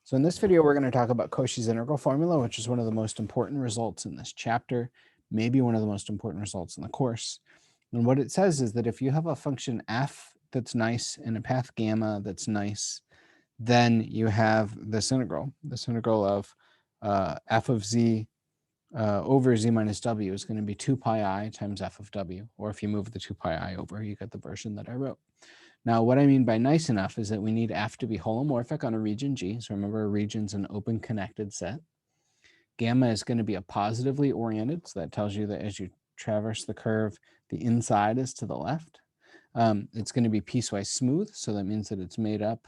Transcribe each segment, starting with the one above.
So in this video, we're going to talk about Cauchy's integral formula, which is one of the most important results in this chapter, maybe one of the most important results in the course. And what it says is that if you have a function f that's nice and a path gamma that's nice, then you have this integral of f of z over z minus w is going to be 2 pi I times f of w. Or if you move the 2 pi I over, you get the version that I wrote. Now, what I mean by nice enough is that we need f to be holomorphic on a region G. So remember, a region's an open connected set. Gamma is going to be a positively oriented. So that tells you that as you traverse the curve, the inside is to the left. It's going to be piecewise smooth. So that means that it's made up.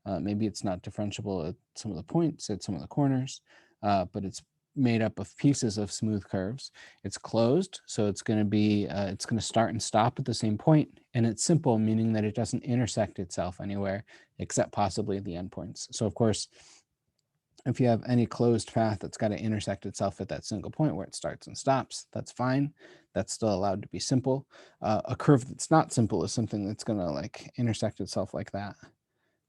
Maybe it's not differentiable at some of the points, at some of the corners, but it's made up of pieces of smooth curves. It's closed, so it's going to start and stop at the same point, and it's simple, meaning that it doesn't intersect itself anywhere except possibly at the endpoints. So of course, if you have any closed path that's got to intersect itself at that single point where it starts and stops, that's fine. That's still allowed to be simple. A curve that's not simple is something that's going to like intersect itself like that.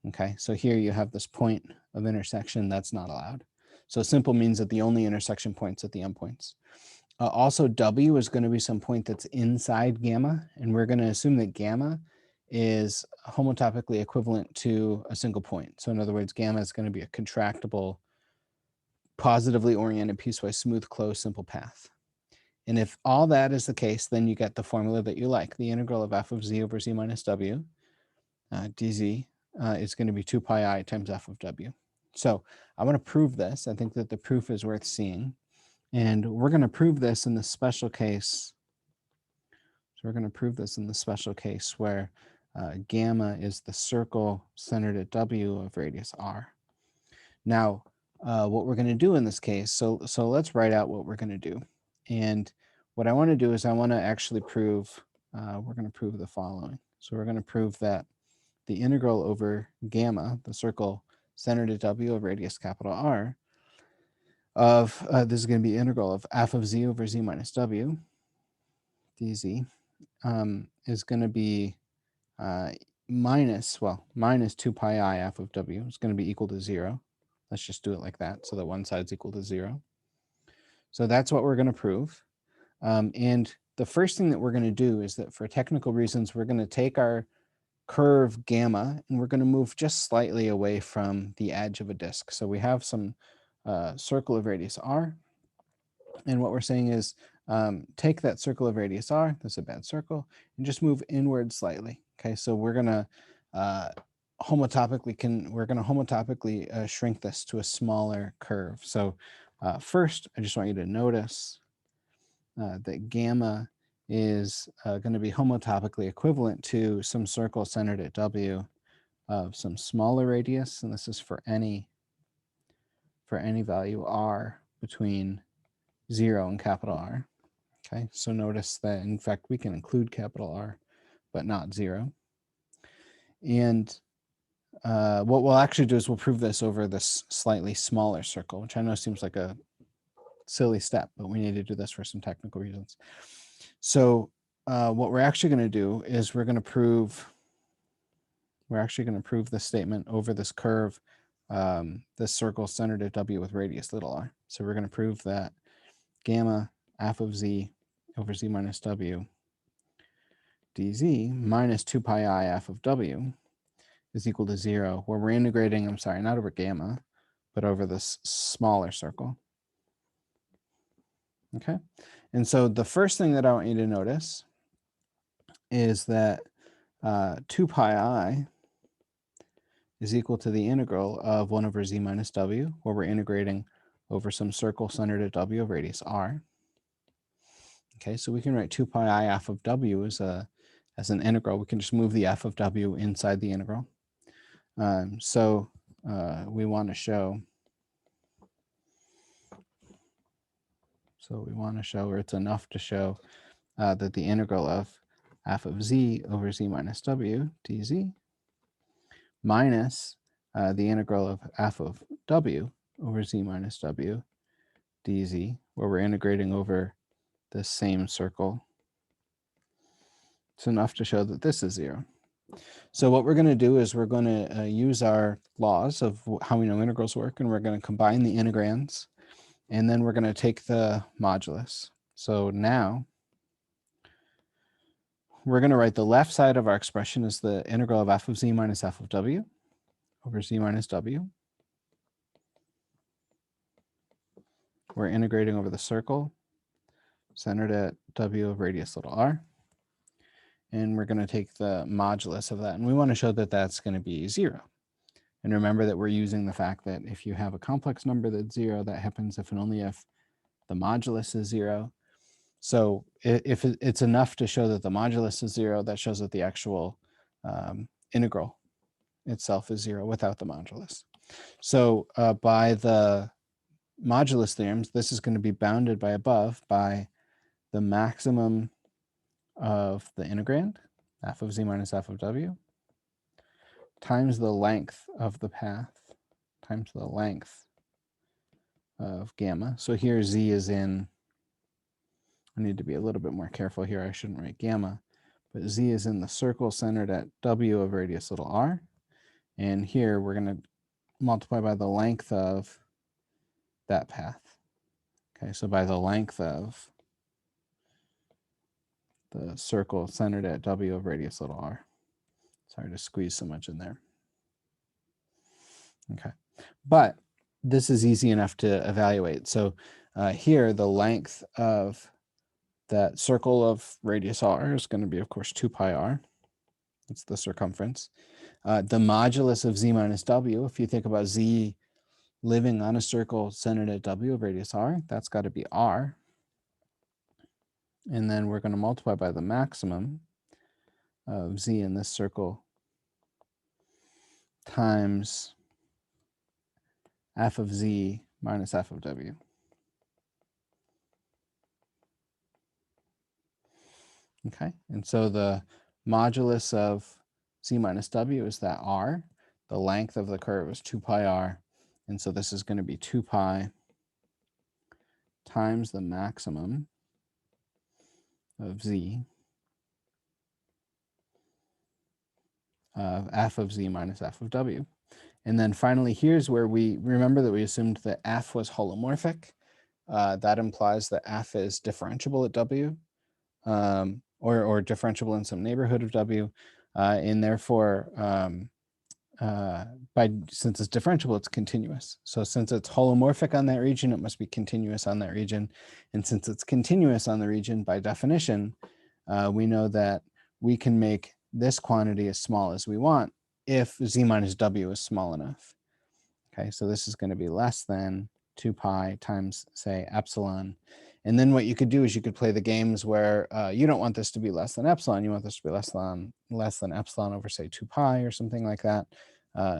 Okay, so here you have this point of intersection that's not allowed. So simple means that the only intersection points at the endpoints. Also, W is going to be some point that's inside gamma, and we're going to assume that gamma is homotopically equivalent to a single point. So in other words, gamma is going to be a contractible, positively oriented, piecewise smooth, closed, simple path. And if all that is the case, then you get the formula that you like. The integral of f of z over z minus w dz is going to be 2 pi I times f of w. So I want to prove this. I think that the proof is worth seeing. And we're going to prove this in the special case. So we're going to prove this in the special case where gamma is the circle centered at w of radius r. Now, what we're going to do in this case, so let's write out what we're going to do. And what I want to do is I want to actually prove, we're going to prove the following. So we're going to prove that the integral over gamma, the circle centered at w of radius capital R, of this is going to be integral of f of z over z minus w dz is going to be minus 2 pi I f of w. It's going to be equal to 0. Let's just do it like that so that one side's equal to 0. So that's what we're going to prove. And the first thing that we're going to do is that for technical reasons, we're going to take our curve gamma and we're going to move just slightly away from the edge of a disk. So we have some circle of radius r. And what we're saying is take that circle of radius r, that's a bad circle, and just move inward slightly. Okay, so we're going to homotopically shrink this to a smaller curve. So first, I just want you to notice that gamma is going to be homotopically equivalent to some circle centered at w of some smaller radius, and this is for any value r between 0 and capital R. Okay, so notice that in fact we can include capital R, but not 0. And what we'll actually do is we'll prove this over this slightly smaller circle, which I know seems like a silly step, but we need to do this for some technical reasons. So what we're actually going to do is we're actually going to prove this statement over this curve, this circle centered at w with radius little r. So we're going to prove that gamma f of z over z minus w dz minus 2 pi I f of w is equal to 0, where we're integrating, I'm sorry, not over gamma, but over this smaller circle. Okay, and so the first thing that I want you to notice is that 2 pi I is equal to the integral of 1 over z minus w, where we're integrating over some circle centered at w of radius r. Okay, so we can write 2 pi I f of w as an integral. We can just move the f of w inside the integral. So we want to show, or it's enough to show that the integral of f of z over z minus w dz minus the integral of f of w over z minus w dz, where we're integrating over the same circle, it's enough to show that this is 0. So what we're going to do is we're going to use our laws of how we know integrals work, and we're going to combine the integrands, and then we're going to take the modulus. So now we're going to write the left side of our expression as the integral of f of z minus f of w over z minus w. We're integrating over the circle centered at w of radius little r. And we're going to take the modulus of that. And we want to show that that's going to be 0. And remember that we're using the fact that if you have a complex number that's 0, that happens if and only if the modulus is 0. So if it's enough to show that the modulus is 0, that shows that the actual integral itself is 0 without the modulus. So by the modulus theorems, this is going to be bounded by above by the maximum of the integrand, f of z minus f of w, times the length of the path times the length of gamma. So here z is in, I need to be a little bit more careful here, I shouldn't write gamma, but z is in the circle centered at w of radius little r. And here we're going to multiply by the length of that path. Okay, so by the length of the circle centered at w of radius little r. Sorry to squeeze so much in there. Okay, but this is easy enough to evaluate. So here, the length of that circle of radius r is going to be, of course, 2 pi r. That's the circumference. The modulus of z minus w, if you think about z living on a circle centered at w of radius r, that's got to be r. And then we're going to multiply by the maximum of z in this circle times f of z minus f of w. Okay, and so the modulus of z minus w is that r. The length of the curve is 2 pi r. And so this is going to be 2 pi times the maximum of z of f of z minus f of w. And then finally, here's where we remember that we assumed that f was holomorphic. That implies that f is differentiable at w, or differentiable in some neighborhood of w. And therefore, since it's differentiable, it's continuous. So since it's holomorphic on that region, it must be continuous on that region. And since it's continuous on the region, by definition, we know that we can make this quantity as small as we want if z minus w is small enough. Okay, so this is going to be less than 2 pi times, say, epsilon. And then what you could do is you could play the games where you don't want this to be less than epsilon. You want this to be less than epsilon over, say, 2 pi or something like that,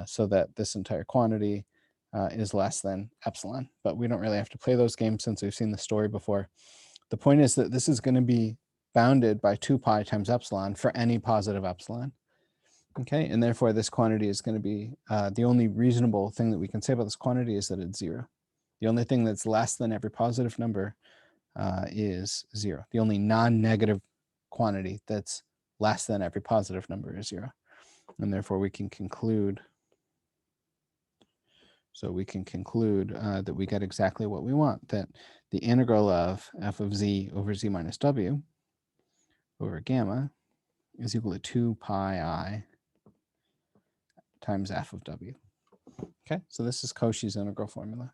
so that this entire quantity is less than epsilon. But we don't really have to play those games since we've seen the story before. The point is that this is going to be bounded by 2 pi times epsilon for any positive epsilon. Okay, and therefore this quantity is going to be, the only reasonable thing that we can say about this quantity is that it's 0. The only thing that's less than every positive number is 0. The only non-negative quantity that's less than every positive number is 0. And therefore we can conclude, that we get exactly what we want, that the integral of f of z over z minus w over gamma is equal to 2 pi I times f of w. Okay, so this is Cauchy's integral formula.